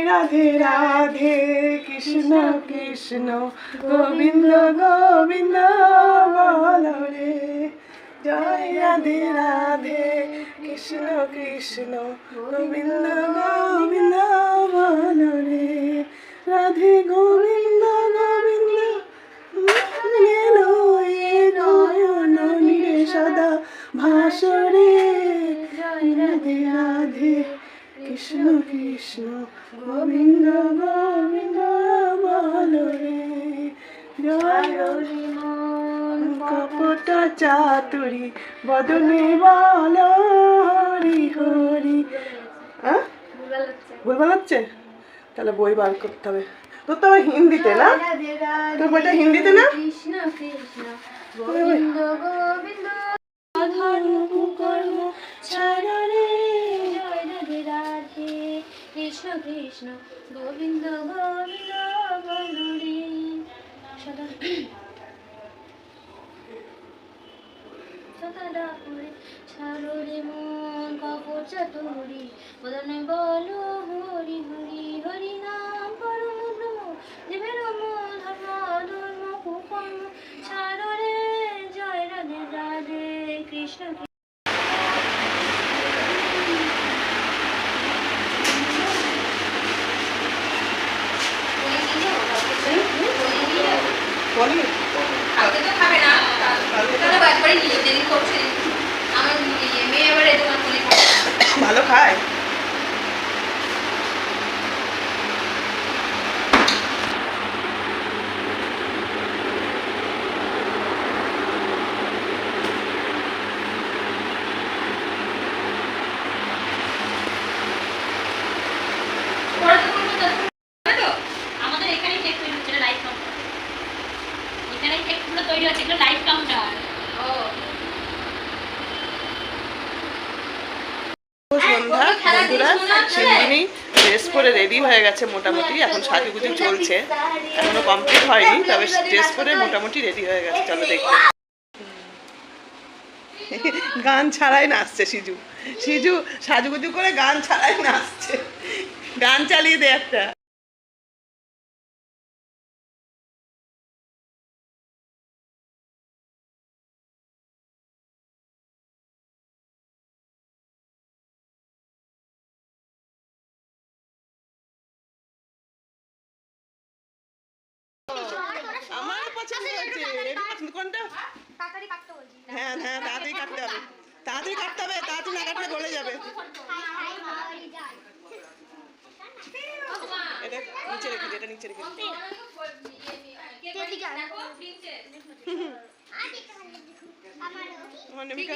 রাধে রাধে কৃষ্ণ কৃষ্ণ গোবিন্দ গোবিন্দ বলো রে। জয় রাধে রাধে কৃষ্ণ কৃষ্ণ গোবিন্দ গোবিন্দ বলো রে। রাধে গোবিন্দ গোবিন্দ নয়ন নীরে সদা ভাসরে। রাধে রাধে কৃষ্ণ কৃষ্ণ গোবিন্দ গোবিন্দ বলো রে। জয় কপট চাতুরি বদনে বলো হরি হরি। ভুলভাল হচ্ছে, তাহলে বই বার করতে হবে। তোর তো আবার হিন্দিতে না, তোর বইটা হিন্দিতে না। কৃষ্ণ কৃষ্ণ গোবিন্দ গোবিন্দ কর্ম ছাড়ো রে। জয় রাধে রাধে কৃষ্ণ কৃষ্ণ গোবিন্দ গোবিন্দ বলো রে। সদা সদা করে ছাড়ো রে মন কপট চাতুরি বদনে বলো হরি হরি। হরি নাম পরম ব্রহ্ম জীবের ধর্ম ধর্ম কুকর্ম ছাড়ো রে। জয় রাধে রাধে কৃষ্ণ বলি কালকে তো খাবে না, কালকে তো একবারই নিয়ে যেদিন করছে আমার মেয়ে এবারে দোকান খুলে খাবে। ভালো খায়। আমাদের এখানেই চেক তৈরি হচ্ছে, লাইভ কাউন্টার এখানেই চেকগুলো তৈরি হচ্ছে, এগুলো লাইভ কাউন্টার। ও সন্ধ্যা বন্ধুরা, সিন্দিনী ড্রেস পরে রেডি হয়ে গেছে মোটামুটি। এখন সাজুগুজু চলছে, এখনো কমপ্লিট হয়নি, তবে ড্রেস পরে মোটামুটি রেডি হয়ে গেছে। চলো দেখি। গান ছাড়াই নাচছে সিজু। সিজু সাজুগুজু করে গান ছাড়াই নাচছে। গান চালিয়ে দে একটা। আমার পছন্দ হয়েছে। রেডি পছন্দ কোনটা? তাড়াতাড়ি কাটতে বলছি। হ্যাঁ হ্যাঁ, তাড়াতাড়ি কাটতে হবে, তাড়াতাড়ি কাটতে হবে, তাড়াতাড়ি না কাটলে গলে যাবে। এটা নিচে রেখে দে, এটা নিচে রেখে দে। অনামিকা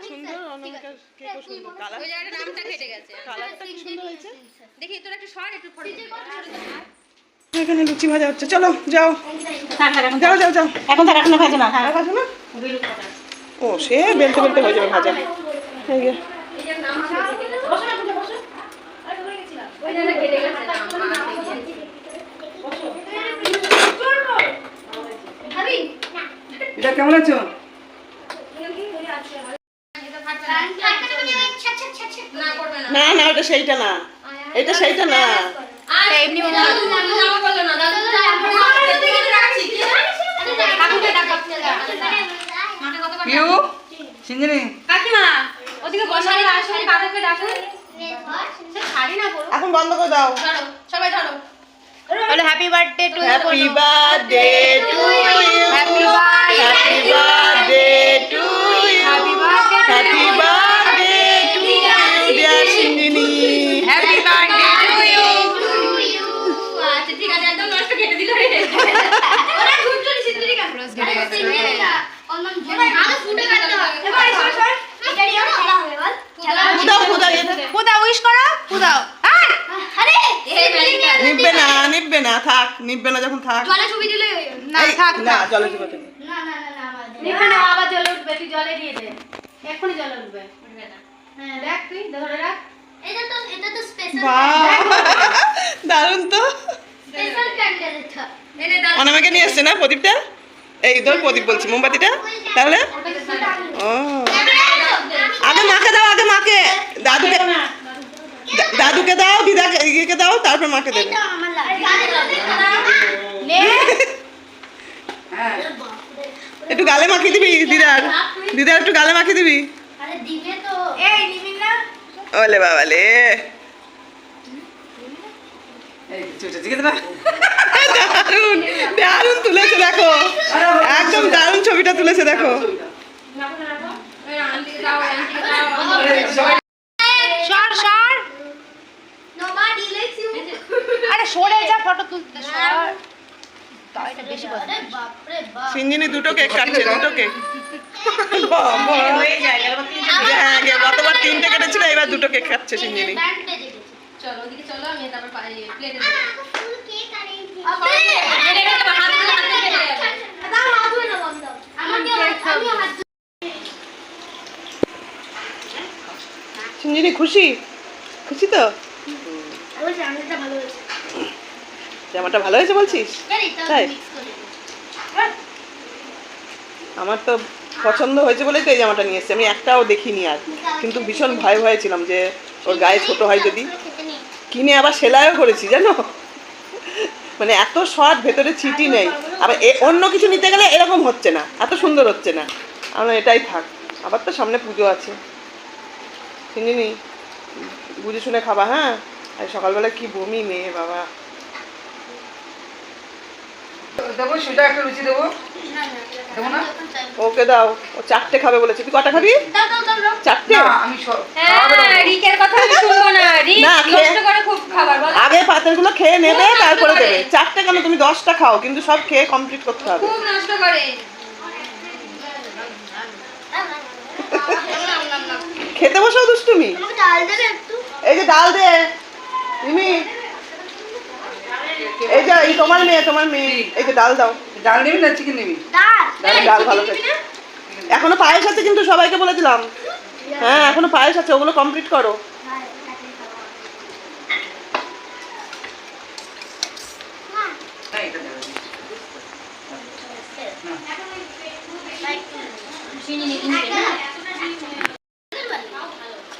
সুন্দর, অনামিকা কেকও সুন্দর। কালার, ওই জায়গাটা নামটা কেটে গেছে। কালারটা কি সুন্দর হয়েছে। দেখি তোর একটু শর্ট একটু ফটো। এখানে লুচি ভাজা হচ্ছে, চলো যাও যাও যাও যাও। এখন তার এখনো ভাজে না। আর ভাজো না? ও সে বেলতে বেলতে হয়ে যাবে ভাজা। এই যে ওই জায়গাটা কেটে গেছে নাম। এটা কেমন আছো? না করবে না। না না, ওটা সেইটা না, এটা সেইটা না। আর এমনি জামা করলো না দাদা। কেটে কেটে রাখছি কি কাকুকে ডাকা। মাকে কত পিউ সিঞ্জিনি কাকিমা ওদিকে বসালে আসলে কাকুকে ডাকুন। সে শাড়ি না পরো। এখন বন্ধ করে দাও। ধরো সবাই ধরো। বলো happy birthday to happy birthday to you, happy happy birthday to you, happy birthday happy birthday to you dear Sindini. Happy birthday to you. আচ্ছা ঠিক আছে, একদম নষ্ট কেটে দিল রে। ওরা খুব চলে সিদ্ধি কাজ। কেটে গেছে। ফুদাও ফুদাও, পুদা উইশ করো, পুদাও। নিববে না, নিববে না, থাক, নিববে না যখন থাক। না এই, থাক না জলে দিব তুমি। নিবে না, আবার জলে উঠবে, তুই জলে দিয়ে দে। এক্ষুনি জলে উঠবে। হ্যাঁ দেখ, তুই ধরে রাখ। এটা তো স্পেশাল বাহ, দারুণ তো। স্পেশাল ক্যান্ডেল এটা। এনে দাও। অনামিকা নিয়ে এসছে না প্রদীপটা? এই ধর প্রদীপ বলছি, মোমবাতিটা। তাহলে ও আগে মাকে দাও, আগে মাকে। দাদুকে দাদুকে দাও, দিদাকে ইয়েকে দাও, তারপর মাকে দেবে। এটা আমার লাগে নে একটু গালে মাখিয়ে দিবি দিদার, দিদার একটু গালে মাখিয়ে দিবি। আরে দিবে তো এই নিবি না ওলে বাবালে, দারুণ দারুণ তুলেছে দেখো, একদম দারুণ ছবিটা তুলেছে দেখো। সর সর nobody likes you আরে সরে যা ফটো তুলতে সর তাও এটা বেশি কথা আরে বাপ রে বাপ সিঞ্জিনি দুটো কেক কাটছে, দুটো কেক। বাবা। হ্যাঁ, গতবার 3টে কেটেছিল, এবার দুটো কেক কাটছে সিঞ্জিনি। ব্যান্ড বেজে গেছে চলো ওদিকে চলো, আমি তারপর প্লেটে ফুল কেক আর এই আবে দাও হাত ধুয়ে নাও বন্ধ আমাকে আমিও হাত সিঞ্জিনি খুশি, খুশি তো? আমার জামাটা ভালো হয়েছে জামাটা ভালো হয়েছে বলছিস? জানি তো তাই? মিক্স করে আমার তো পছন্দ হয়েছে বলেই তো এই জামাটা নিয়ে এসেছি, আমি একটাও দেখিনি আর, কিন্তু ভীষণ ভয় ভয়ে ছিলাম যে ওর গায়ে ছোট হয় যদি। খেতে নেই কিনে আবার সেলাইও করেছি জানো, মানে এত শর্ট, ভেতরে ছিটি নেই। আবার অন্য কিছু নিতে গেলে এরকম হচ্ছে না, এত সুন্দর হচ্ছে না। আমরা এটাই থাক, আবার তো সামনে পুজো আছে। চিনি বুঝে শুনে খাবা, হ্যাঁ? আর সকালবেলা কি বমি মেয়ে বাবা। দেবো সুজা একটা লুচি দেবো, দেবো না? ওকে দাও, ও 4টে খাবে বলেছে। তুই কটা খাবি? দাও দাও দাও দাও 4টে? না আমি খাওয়াবে হ্যাঁ, দেবো। রিকের কথা আমি শুনবো না, রিক না, খেয়ে- নষ্ট করে খুব খাবার বল, আগে পাতেরগুলো খেয়ে নেবে, তারপরে দেবে। 4টে কেন, তুমি 10টা খাও, কিন্তু সব খেয়ে কমপ্লিট করতে হবে। খুব নষ্ট করে। খেতে বসেও দুষ্টুমি। আমাকে ডাল দেবে একটু এই যে ডাল দে মিমি, এই যে এই তোমার মেয়ে, তোমার মেয়ে, এই যে ডাল দাও। ডাল নিবি না চিকেন নিবি? ডাল ডাল ভালো খেতে। এখনো পায়েস আছে কিন্তু, সবাইকে বলে দিলাম। হ্যাঁ, এখনো পায়েস আছে, ওগুলো কমপ্লিট করো। না এটা দেবো।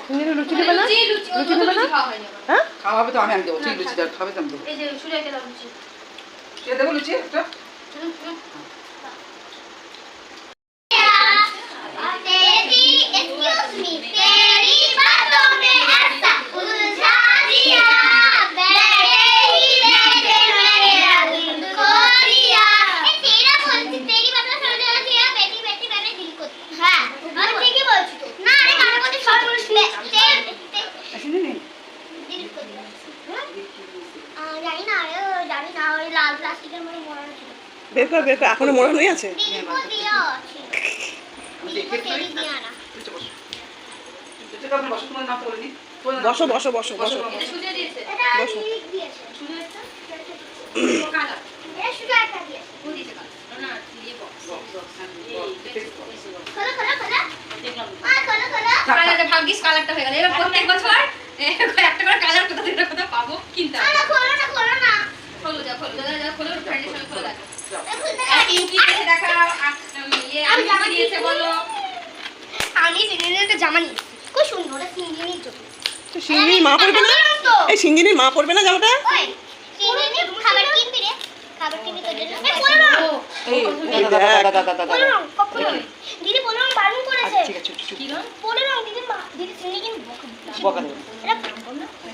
তুমি লুচি দেবে না? লুচি লুচি লুচি দেবে না? খাওয়া হয় না। হ্যাঁ, খাওয়াবে তো আমি দেবো, ঠিক লুচি দেবো, খাবে তো আমি দেবো। এই যে সুজাকে দাও লুচি। কে দেবো লুচি একটা? तेरी excuse me तेरी बातों में ऐसा उलझा दिया बैठे ही बैठे मेरा दिल खो दिया तेरा बोलती तेरी बातों समझ आ दिया बैठी बैठी मैंने दिल को हाँ और ठीक ही बोलती तू ना अरे गाना को तो शॉर्ट बोल আসেনি নি? दिल को दिया জানি না ওই লাল প্লাস্টিকের মধ্যে মোড়ানো ছিল বের কর বের কর, এখনো মোড়ানোই আছে। দিল को दिया আমি दिल को দেখে तेरी दिया ना লুচি বসো। লুচিটা আপনি বসো, তোমার নাম বলে দিই। বসো বসো বসো বসো। এটা সুজা দিয়েছে, এটা বসো। লিখ দিয়েছে সুজা একটা ও কালা এটা শুধু একটা দিয়েছে ও দিয়েছে কালা না দিয়ে বক্স খোলো খোলো খোলো দেখলাম খোলো খোলো কালারটা ভাগ্যিস কালারটা হয়ে গেল। এবার প্রত্যেক বছর একটা করে কালার কোথা থেকে কোথা পাবো কিনতে হবে। না খোলো না খোলো না খোলো যা খোলো দাদা যা খোলো ফ্রেন্ডের সঙ্গে খোলা খুলতে আর পিঙ্কি দিয়েছে দেখা ইয়ে আমি কি দিয়েছে বলো। আমি সিঙ্গিনের একটা জামা নিয়েছি খুব সুন্দর ওটা সিঙ্গিনির জন্য তো সিঞ্জিনির মা পড়বে না? এই সিঞ্জিনির মা পড়বে না জামাটা? ওই সিঙ্গিনির খাবার কিনবি রে খাবার কিনবি তোর জন্য এই বলো না এই এই দেখ। বলো না কখনো দিদি বলো না বারণ করেছে ঠিক আছে চুপ কি রং বলো না দিদি দিদি সিঙ্গি কিনবি বকা দেবো। এটা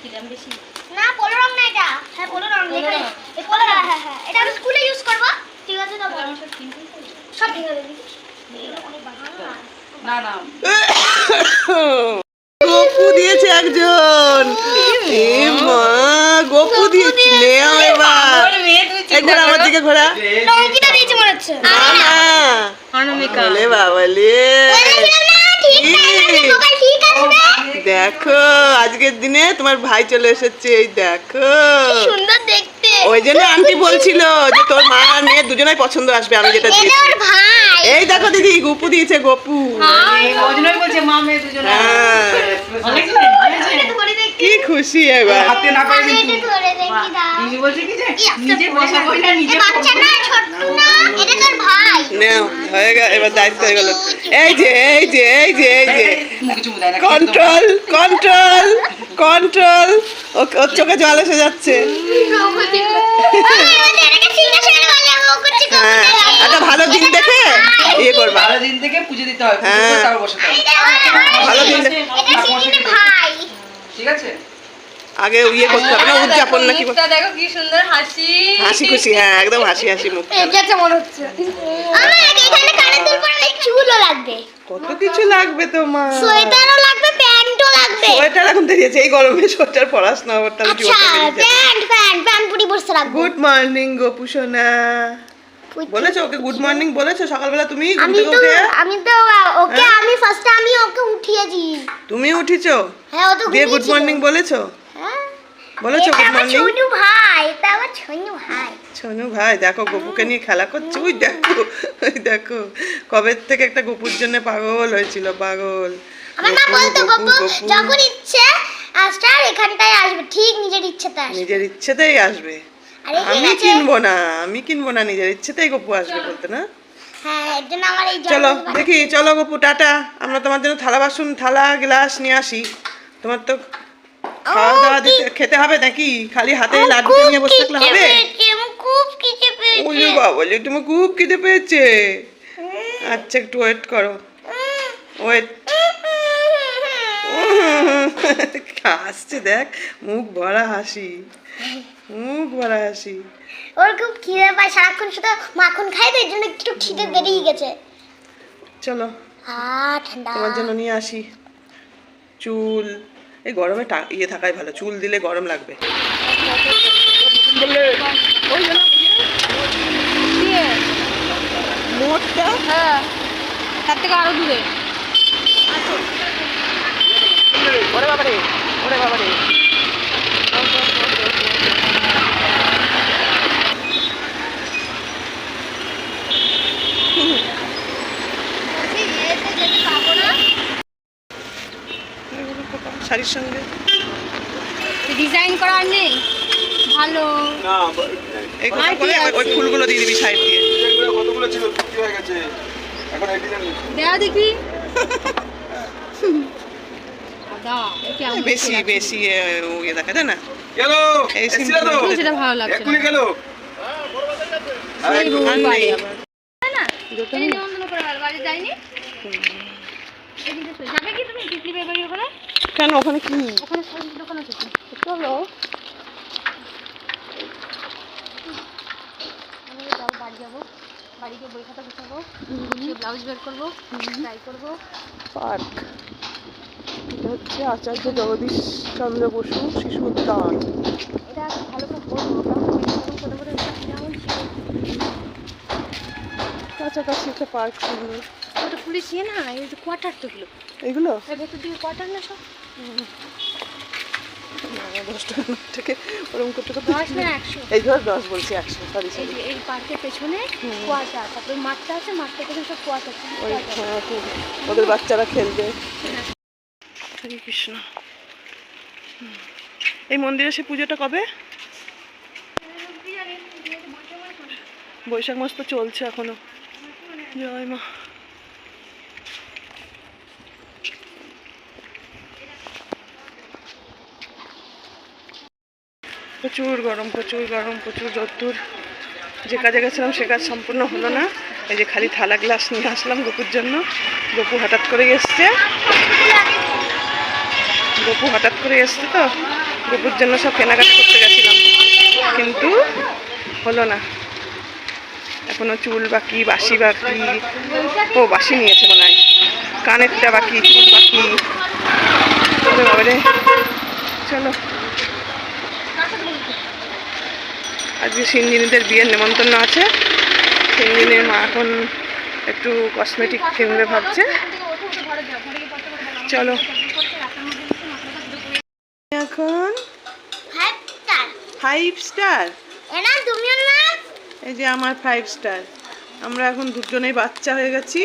কি দাম বেশি না পোলো রং না এটা হ্যাঁ পোলো রং পোলো এখানে রং। এই পোলো রং হ্যাঁ হ্যাঁ এটা আমি স্কুলে ইউজ করব ঠিক আছে তো আমার সব কিনতে সব ঠিক আছে দিদি এগুলো অনেক বানানো না না গপু দিয়েছে একজন। এ মা, গপু দিয়েছে। নেও এবার। একবার আমার দিকে ঘোরা। টঙ্কিটা দিয়েছে মনে হচ্ছে বলে বাবালে। ঠিক আছে দেখো আজকের দিনে তোমার ভাই চলে এসেছে, এই দেখো। সুন্দর দেখতে ওই জন্য আন্টি বলছিল যে তোর মা আর মেয়ে দুজনাই পছন্দ আসবে, আমি যেটা এটা দিয়েছি। ওর ভাই এই দেখো দিদি, গপু দিয়েছে, গপু। ওজনই বলছে মা মেয়ে দুজনে। হ্যাঁ, এটা ধরে দেখি কি খুশি এবার। হাতে না পারে আমি কিন্তু। এটা ধরে দেখি দাও দিদি বলছে কি যে এই একটা নিজে বসা বই না নিজে এই বাচ্চা না ছোট না এটা তোর ভাই নেও, হয়ে গেল, এবার দায়িত্ব হয়ে গেল। এই যে এই যে এই যে এই যে মুখে চুমু দেয় না। Control control control. ওর চোখে জল এসে যাচ্ছে। এটাকে সিংহাসনে বলে ও করছে হ্যাঁ, একটা ভালো দিন দেখে ইয়ে করবা। ভালো দিন থেকে পুজো দিতে হয়, পুজো করে হ্যাঁ। তারপর বসাতে হবে। ভালো দিন দেখে এটা সিংহাসনে ভাই ঠিক আছে? আগে ইয়ে করতে হবে না, উদযাপন নাকি মুখটা দেখো কি সুন্দর হাসি। হাসি খুশি। হ্যাঁ, একদম হাসি হাসি মুখ। এটাতে মনে হচ্ছে আমার এখানে কানে দুল পরালে চুলও লাগবে, কত কিছু লাগবে তোমার। সোয়েটারও লাগবে, প্যান্টও লাগবে। সোয়েটার এখন বেরিয়েছে, এই গরমে সোয়েটার পরাস না, ওর তাহলে কি আচ্ছা প্যান্ট পুরি বসে রাখবো। গুড মর্নিং গোপু সোনা। বলেছো ওকে গুড মর্নিং বলেছো সকালবেলা তুমি ঘুম থেকে উঠে? আমি তো ওকে আমি ফার্স্টে আমি ওকে উঠিয়েছি। তুমি উঠিছো? হ্যাঁ ও তো দিয়ে গুড ঘুমিয়েছিল। মর্নিং বলেছো? হ্যাঁ বলেছো এটা গুড আমার মর্নিং? ছোটু ভাই, এটা আমার ছোটু ভাই। সোনু ভাই দেখো গপুকে নিয়ে খেলা করছে। ওই দেখো, ওই দেখো কবে থেকে একটা গপুর জন্য পাগল হয়েছিল, পাগল। আমার মা গপু, বলতো গপু, গপু গপু। যখন ইচ্ছে আস্টার এখানটায় আসবে, ঠিক নিজের ইচ্ছেতে আসবে। নিজের ইচ্ছেতেই আসবে। আরে ঠিক আমি আছে। কিনবো না, আমি কিনবো না, নিজের ইচ্ছেতেই গপু আসবে বলতে না। হ্যাঁ এর জন্য আমার এই চলো জন্মদিন- দেখি, চলো গপু টাটা। আমরা তোমার জন্য থালা বাসন, থালা গ্লাস নিয়ে আসি। তোমার তো খাওয়া দাওয়া দিতে খেতে হবে নাকি? খালি হাতে আমার লাড্ডু খুব নিয়ে বসে থাকলে খিদে হবে? পেয়েছে, আমার খুব খিদে পেয়েছে। ওরে বাবা, তুমি খুব খিদে পেয়েছে। আচ্ছা একটু ওয়েট করো, ওয়েট। হাসছে দেখ, মুখ ভরা হাসি, মুখ ভরা হাসি। ওর খুব খিদে পায়, সারাক্ষণ শুধু মাখন খায় তো এর জন্য একটু খিদে বেরিয়ে গেছে। চলো ঠান্ডা। তোমার জন্য নিয়ে আসি চুল। এই গরমে ইয়ে থাকাই ভালো, চুল দিলে গরম লাগবে। মোটটা হ্যাঁ তার থেকে আরো দূরে ওরে বাবারে, ওরে বাবারে। শাড়ির সঙ্গে ডিজাইন করা আর নেই ভালো এই কথা বলে ওই ফুলগুলো দিয়ে দিবি সাইড দিয়ে। কতগুলো ছিল বিক্রি হয়ে গেছে, এখন এই ডিজাইন নিচ্ছে। দেয়া দেখি দাও কেমন বেশি বেশি ইয়ে দেখা যায় না। গেল এই এসেছিল তো, simple সেটা ভালো লাগছে এক্ষুনি গেল। সেই রোগ আর বাড়ি নেই। আবার না দুটো নিমন্ত্রণ করে বাড়ি যায়নি এদিকে সই যাবে কি তুমি টিকলি বেবারি ওখানে কেন ওখানে কি? ওখানে সব দোকান আছে তো চলো আমি যাবো বাড়ি যাবো বাড়ি গিয়ে বই খাতা গুছাবো গুছিয়ে ব্লাউজ বের করবো ট্রাই করবো পার্ক। এটা হচ্ছে আচার্য জগদীশ চন্দ্র বসু শিশু উদ্যান। এটা ভালো করে করবো কারণ করে করে যেমন ছিল কাছাকাছি একটা পার্ক সুন্দর। ওটা পুলিশ ইয়ে না এই যে কোয়ার্টার তো গুলো এগুলো এর ভেতর দিয়ে কোয়ার্টার না সব 10 টাকা নোট থেকে ওরকম করতে করতে 10 না 100 এই ধর 10 বলছি 100, সরি এই সরি। যে এই পার্কের পেছনে কোয়ার্টার তারপরে মাঠটা আছে মাঠটা পেছনে সব কোয়ার্টার ওই হ্যাঁ, খুব ওদের বাচ্চারা খেলবে। হরে কৃষ্ণ। এই মন্দিরে সে পুজোটা কবে? বৈশাখ মাস তো চলছে এখনো। জয় মা। প্রচুর গরম, প্রচুর গরম, প্রচুর রোদ্দুর। যে কাজে গেছিলাম সে কাজ সম্পূর্ণ হলো না। এই যে খালি থালা গ্লাস নিয়ে আসলাম গপুর জন্য। গপু হঠাৎ করে এসছে, গপু হঠাৎ করে এসছে তো গপুর জন্য সব কেনাকাটা করতে গেছিলাম, কিন্তু হলো না। এখনো চুল বাকি, বাসি বাকি। ও বাসি নিয়েছে মনে হয়, কানেরটা বাকি, চুল বাকি। ওরে বাবারে। চলো আজকে সিঞ্জিনীদের বিয়ের নেমন্তন্ন আছে। সিঞ্জিনীর মা এখন একটু কসমেটিক কিনবে ভাবছে। চলো এখন 5 স্টার 5 স্টার। এনা তুমিও না এই যে আমার 5 স্টার। আমরা এখন দুজনেই বাচ্চা হয়ে গেছি,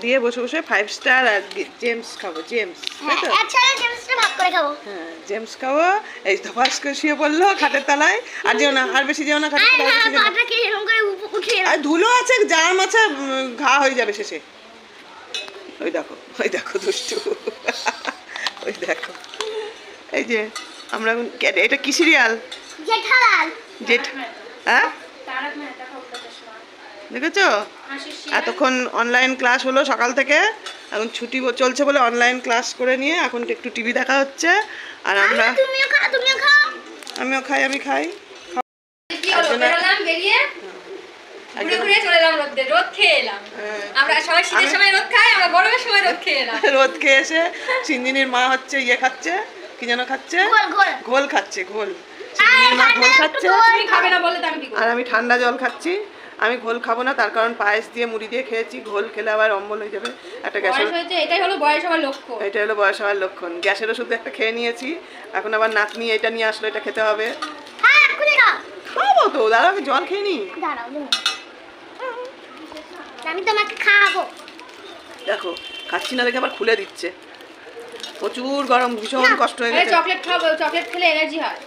দিয়ে বসে বসে 5 স্টার আর জেমস খাবো। জেমস, তাই তো? আচ্ছা জেমসটা ভাগ করে খাবো। হ্যাঁ জেমস খাবো। এই তো ফাঁস করে শুয়ে পড়লো খাটের তলায়। আর যেও না, আর বেশি যেও না খাটের তলায়, বেশি যেও না। পাটাকে এরকম করে উঠে আর ধুলো আছে, জাম আছে, ঘা হয়ে যাবে শেষে। ওই দেখো, ওই দেখো দুষ্টু, ওই দেখো। এই যে আমরা এখন এটা কি সিরিয়াল? জেঠালাল। জেঠ হ্যাঁ দেখেছো? এতক্ষণ অনলাইন ক্লাস হলো সকাল থেকে, এখন ছুটি চলছে বলে অনলাইন ক্লাস করে নিয়ে এখন একটু টিভি দেখা হচ্ছে। আর আমরা তুমিও খাও, তুমিও খাও। আমিও খাই, আমি খাই। কি হলো, বেরোলাম, বেরিয়ে ঘুরে ঘুরে চলে এলাম রোদে, রোদ খেয়ে এলাম। আমরা সবাই শীতের সময় রোদ খাই, আমরা গরমের সময় রোদ খেয়ে এলাম। রোদ খেয়ে এসে সিঞ্জিনির মা হচ্ছে ইয়ে খাচ্ছে, কি যেন খাচ্ছে, গোল গোল। ঘোল খাচ্ছে, ঘোল। সিঞ্জিনির মা ঘোল খাচ্ছে তুমি খাবে না বলে তো আমি কি করব? আর আমি ঠান্ডা জল খাচ্ছি। আমি ঘোল খাবো না, তার কারণ পায়েস দিয়ে মুড়ি দিয়ে খেয়েছি, ঘোল খেলে আবার অম্বল হয়ে যাবে। একটা গ্যাসের, বয়স হয়েছে, এটাই হলো বয়স হওয়ার লক্ষ্য। এটা হলো বয়স হওয়ার লক্ষণ। গ্যাসের ওষুধ একটা খেয়ে নিয়েছি, এখন আবার নাতনি এটা নিয়ে আসলো, এটা খেতে হবে। হ্যাঁ, খুলে খাও। খাবো তো, দাঁড়াও আমি জল খেয়ে নি। দাঁড়াও, আমি তোমাকে খাওয়াবো। দেখো খাচ্ছি না দেখে আবার খুলে দিচ্ছে। প্রচুর গরম, ভীষণ কষ্ট হয়ে গেছে। চকলেট খাবো, চকলেট খেলে এনার্জি হয়।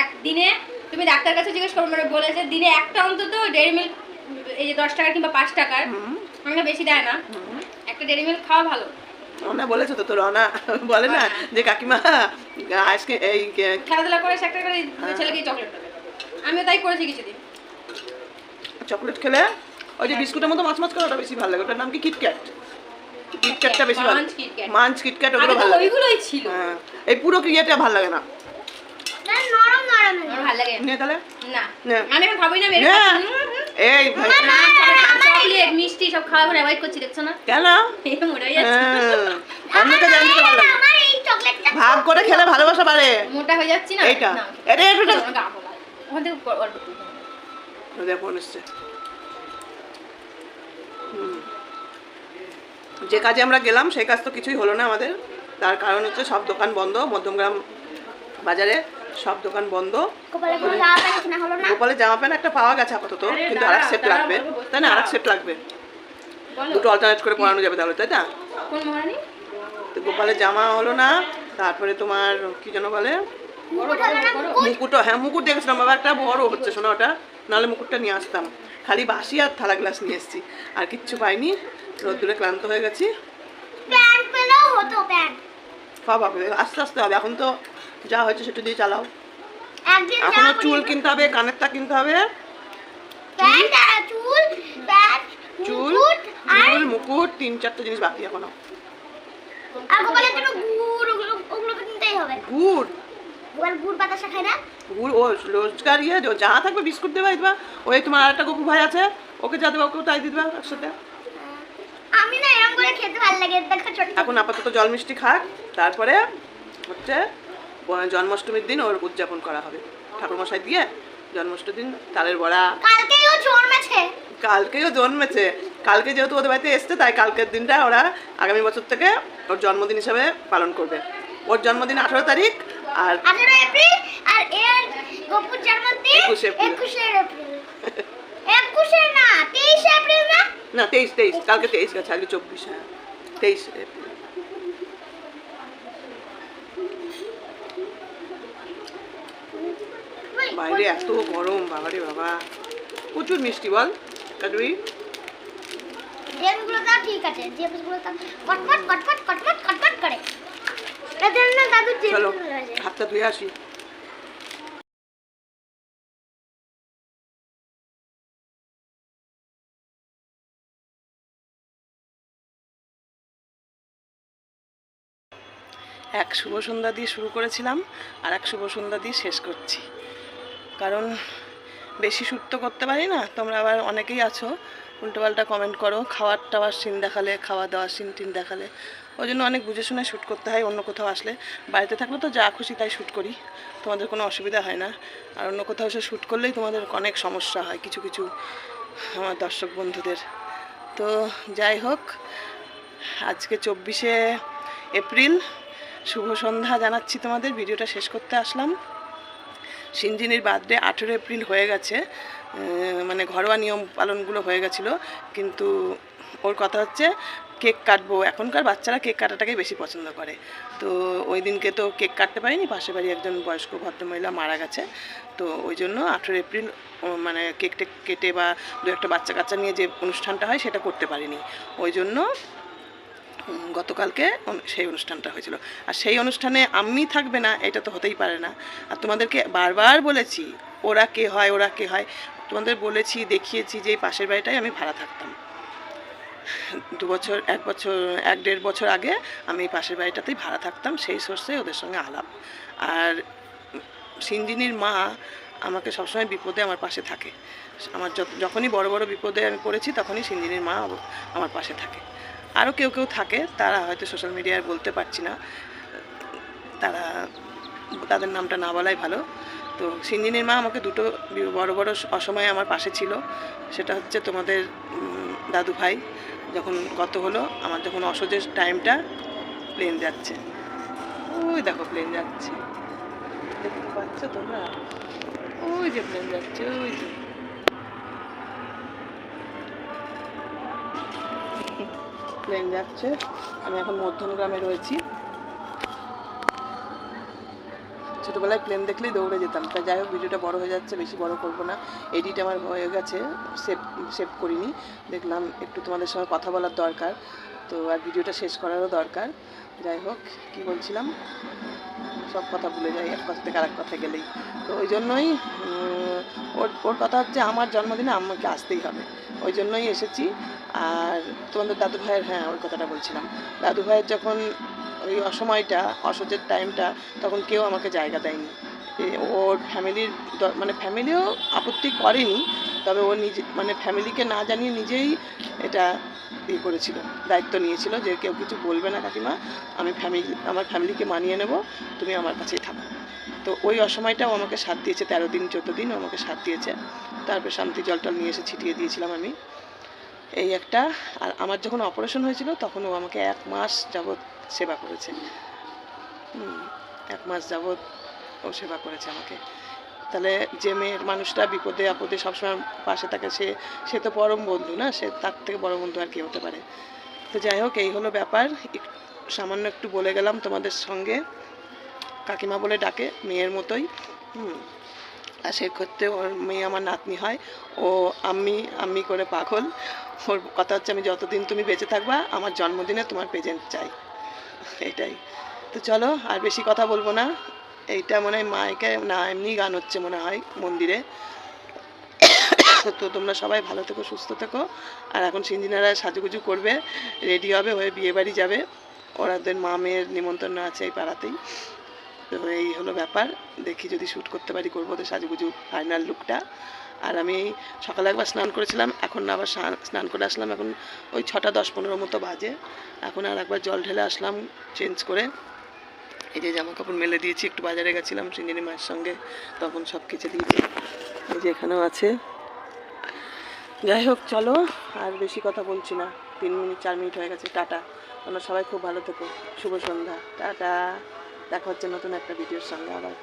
একদিনে তুমি ডাক্তার কাছে জিজ্ঞেস করো, মানে বলেছে দিনে একটা অন্তত ডেইরি মিল্ক, এই যে 10 টাকার কিংবা 5 টাকার, মানে বেশি দেয় না, একটা ডেইরি মিল্ক খাওয়া ভালো। রনা বলেছে তো, তো রনা বলে না যে কাকিমা আজকে এই খেলাধুলা করে সে একটা করে ছেলেকে চকলেট দেবে। আমিও তাই করেছি কিছুদিন। চকলেট খেলে ওই যে বিস্কুটের মতো মাছ মাছ করে ওটা বেশি ভালো লাগে। ওটার নাম কি? কিটক্যাট। কিটক্যাটটা বেশি ভালো, মাঞ্চ কিটক্যাট। মাঞ্চ কিটক্যাট ওগুলো আগে তো ভালো লাগে। ওইগুলোই ছিল। হ্যাঁ, এই পুরো ক্রিয়েটা ভালো লাগে না। না, নরম নরম। আমার ভালো লাগে নিয়ে তাহলে না, না। আমি এখন খাবোই না, বের না। করছি। এই ভাই চকলেট মিষ্টি সব খাওয়া করে অ্যাভয়েড করছি, দেখছো না? কেন? এই মোটা হয়ে যাচ্ছে। হ্যাঁ, অন্যকে জানি দিতে ভালো লাগে। আমার এই চকলেটটা ভাগ করে খেলে ভালোবাসা বাড়ে। মোটা হয়ে যাচ্ছি না? এইটা না। এটা এটা আমার গা গোলা। ওখান থেকে অল্প একটু। দেখো এসছে। যে কাজে আমরা গেলাম সেই কাজ তো কিছুই হলো না আমাদের। তার কারণ হচ্ছে সব দোকান বন্ধ, মধ্যমগ্রাম বাজারে সব দোকান বন্ধ। কপালে কোনো জামা প্যান্ট কেনা হলো না। গোপালের জামা প্যান্ট একটা পাওয়া গেছে আপাতত, কিন্তু আরেক সেট লাগবে, তাই না? আরেক সেট লাগবে, দুটো অল্টারনেট করে পরানো যাবে তাহলে, তাই না? কোন মহারানী? তো গোপালের জামা হলো না, তারপরে তোমার কি যেন বলে মুকুট হলো না, মুকুট। মুকুটও, হ্যাঁ মুকুট দেখেছিলাম বাবা, একটা বড় হচ্ছে শোনা ওটা, নাহলে মুকুটটা নিয়ে আসতাম। খালি বাসি আর থালা গ্লাস নিয়ে এসেছি, আর কিচ্ছু পাইনি। রোদ্দুরে ক্লান্ত হয়ে গেছি। প্যান্ট পেলেও হতো, প্যান্ট। বাবা আস্তে আস্তে হবে, এখন তো যা হয়েছে সেটা দিয়ে চালাও। একদিন এখনো জামা চুল পরে- কিনতে হবে, কানেরটা কিনতে হবে, প্যান্ট আর চুল, প্যান্ট, চুল, মুকুট আর চুল, মুকুট, 3-4টে জিনিস বাকি এখনো। গোপালের জন্য গুড়, ওগুলো কিনতেই হবে। গুড়, গোপাল গুড় বাতাসা খায় না? গুড় ও রোজকার ইয়ে যা থাকবে বিস্কুট দেবা দিবা। ওই তোমার আরেকটা গপু ভাই আছে, ওকে যা দেবা ওকেও তাই দিয়ে দিবা একসাথে। আমি না এরকম করে খেতে ভালো লাগে, দেখো ছোট ছোট। এখন আপাতত জল মিষ্টি খাক, তারপরে হচ্ছে জন্মাষ্টমীর দিন ওর উদযাপন করা হবে ঠাকুরমশাই দিয়ে। জন্মাষ্টমীর দিন তালের বড়া। কালকেও জন্মেছে। কালকেও জন্মেছে, কালকে যেহেতু ওদের বাড়িতে এসছে তাই কালকের দিনটা ওরা আগামী বছর থেকে ওর জন্মদিন হিসাবে পালন করবে। ওর জন্মদিন 18 তারিখ আর 18 এপ্রিল, আর এর গপুর জন্মদিন 21 এপ্রিল। 21 এপ্রিল। 21 না, 23 এপ্রিল না? না 23, কালকে 23 গেছে, আজকে 24। হ্যাঁ 23 এপ্রিল। বাইরে এত গরম, বাবারে বাবা, প্রচুর মিষ্টি বল কাটুরি। এগুলো তো ঠিক আছে, যে গুলো তো কটকট কটকট কটকট কটকট করে। এদের না দাদু চলো চেপে আছে। হাতটা ধুয়ে আসি। এক শুভ সন্ধ্যা দিয়ে শুরু করেছিলাম, আর এক শুভ সন্ধ্যা দিয়ে শেষ করছি। কারণ বেশি শ্যুট তো করতে পারি না, তোমরা আবার অনেকেই আছো উল্টোপাল্টা কমেন্ট করো, খাওয়ার টাওয়ার সিন দেখালে, খাওয়া দাওয়ার সিন টিন দেখালে, ওই জন্য অনেক বুঝে শুনে শ্যুট করতে হয়। অন্য কোথাও আসলে, বাড়িতে থাকলে তো যা খুশি তাই শ্যুট করি, তোমাদের কোনো অসুবিধা হয় না। আর অন্য কোথাও এসে শ্যুট করলেই তোমাদের অনেক সমস্যা হয় কিছু কিছু আমার দর্শক বন্ধুদের। তো যাই হোক, আজকে 24শে এপ্রিল, শুভ সন্ধ্যা জানাচ্ছি তোমাদের। ভিডিওটা শেষ করতে আসলাম। সিঞ্জিনির বার্থডে 18 এপ্রিল হয়ে গেছে, মানে ঘরোয়া নিয়ম পালনগুলো হয়ে গেছিলো, কিন্তু ওর কথা হচ্ছে কেক কাটবো। এখনকার বাচ্চারা কেক কাটাটাকেই বেশি পছন্দ করে। তো ওই দিনকে তো কেক কাটতে পারিনি, পাশের বাড়ি একজন বয়স্ক ভদ্রমহিলা মারা গেছে, তো ওই জন্য 18 এপ্রিল মানে কেক টেক কেটে বা দু একটা বাচ্চা কাচ্চা নিয়ে যে অনুষ্ঠানটা হয় সেটা করতে পারিনি। ওই জন্য গতকালকে সেই অনুষ্ঠানটা হয়েছিল। আর সেই অনুষ্ঠানে আমি থাকবে না এটা তো হতেই পারে না। আর তোমাদেরকে বারবার বলেছি ওরা কে হয়, ওরা কে হয়, তোমাদের বলেছি, দেখিয়েছি যে এই পাশের বাড়িটাই আমি ভাড়া থাকতাম। 2 বছর 1 বছর 1-1.5 বছর আগে আমি এই পাশের বাড়িটাতেই ভাড়া থাকতাম, সেই সোর্সে ওদের সঙ্গে আলাপ। আর সিঞ্জিনির মা আমাকে সবসময় বিপদে আমার পাশে থাকে। আমার যখনই বড় বড় বিপদে আমি পড়েছি তখনই সিঞ্জিনির মা আমার পাশে থাকে। আরও কেউ কেউ থাকে, তারা হয়তো সোশ্যাল মিডিয়ায় বলতে পারছি না, তাদের নামটা না বলাই ভালো। তো সিঞ্জিনির মা আমাকে দুটো বড় বড় অসময়ে আমার পাশে ছিল। সেটা হচ্ছে তোমাদের দাদু ভাই যখন গত হলো, আমার যখন অসহ্যের টাইমটা, প্লেন যাচ্ছে, ওই দেখো প্লেন যাচ্ছে, দেখতে পাচ্ছ তোমরা, ওই যে প্লেন যাচ্ছে, ওই যে প্লেন যাচ্ছে। আমি এখন মধ্যমগ্রামে রয়েছি। ছোটোবেলায় প্লেন দেখলেই দৌড়ে যেতাম। তাই যাই হোক, ভিডিওটা বড় হয়ে যাচ্ছে, বেশি বড় করব না। এডিট আমার হয়ে গেছে, সেভ করিনি, দেখলাম একটু তোমাদের সঙ্গে কথা বলার দরকার, তো আর ভিডিওটা শেষ করারও দরকার। যাই হোক, কি বলছিলাম, সব কথা ভুলে যাই এক কথা থেকে আরেক কথা গেলেই। তো ওই জন্যই ওর কথা হচ্ছে আমার জন্মদিনে আমাকে আসতেই হবে, ওই জন্যই এসেছি। আর তোমাদের দাদু ভাইয়ের, হ্যাঁ ওই কথাটা বলছিলাম, দাদু ভাইয়ের যখন ওই অসময়টা, অসহ্যের টাইমটা, তখন কেউ আমাকে জায়গা দেয়নি। ওর ফ্যামিলির মানে ফ্যামিলিও আপত্তি করেনি, তবে ও নিজে মানে ফ্যামিলিকে না জানিয়ে নিজেই এটা ইয়ে করেছিল, দায়িত্ব নিয়েছিল যে কেউ কিছু বলবে না কাকিমা, আমার ফ্যামিলিকে মানিয়ে নেব, তুমি আমার কাছেই থাকো। তো ওই অসময়টাও আমাকে সাথ দিয়েছে, 13 দিন 14 দিন আমাকে সাথ দিয়েছে। তারপর শান্তি জলটল নিয়ে এসে ছিটিয়ে দিয়েছিলাম আমি, এই একটা। আর আমার যখন অপারেশন হয়েছিল তখন ও আমাকে 1 মাস যাবৎ সেবা করেছে। 1 মাস যাবৎ ও সেবা করেছে আমাকে। তাহলে যে মেয়ের মানুষটা বিপদে আপদে সবসময় পাশে থাকে, সে তো পরম বন্ধু না, সে তার থেকে বড় বন্ধু আর কি হতে পারে। তো যাই হোক, এই হলো ব্যাপার। সামান্য একটু বলে গেলাম তোমাদের সঙ্গে। কাকিমা বলে ডাকে, মেয়ের মতোই। আর সেক্ষেত্রে ওর মেয়ে আমার নাতনি হয়, ও আম্মি করে পাগল। ওর কথা হচ্ছে, আমি যতদিন তুমি বেঁচে থাকবা আমার জন্মদিনে তোমার প্রেজেন্ট চাই, এটাই। তো চলো, আর বেশি কথা বলবো না। এইটা মনে হয় মাইকে না, এমনি গান হচ্ছে মনে হয় মন্দিরে। তো তোমরা সবাই ভালো থেকো, সুস্থ থেকো। আর এখন সিঞ্জিনারা সাজুগুজু করবে, রেডি হবে, হয়ে বিয়ে বাড়ি যাবে। ওরাদের মা মেয়ের নিমন্ত্রণ আছে এই পাড়াতেই। তো এই হলো ব্যাপার, দেখি যদি শ্যুট করতে পারি করবো ওদের সাজুগুজু ফাইনাল লুকটা। আর আমি সকালে একবার স্নান করেছিলাম, এখন আবার স্নান করে আসলাম, এখন ওই 6টা 10-15 মতো বাজে। এখন আর একবার জল ঢেলে আসলাম চেঞ্জ করে। এই যে জামা কাপড় মেলে দিয়েছি, একটু বাজারে গেছিলাম সিঞ্জিনি মায়ের সঙ্গে, তখন সব কেচে দিয়েছি। এই যে এখানেও আছে। যাই হোক, চলো আর বেশি কথা বলছি না, 3 মিনিট 4 মিনিট হয়ে গেছে। টাটা, তোমরা সবাই খুব ভালো থেকো, শুভ সন্ধ্যা, টাটা। দেখা হচ্ছে নতুন একটা ভিডিওর সঙ্গে আবার।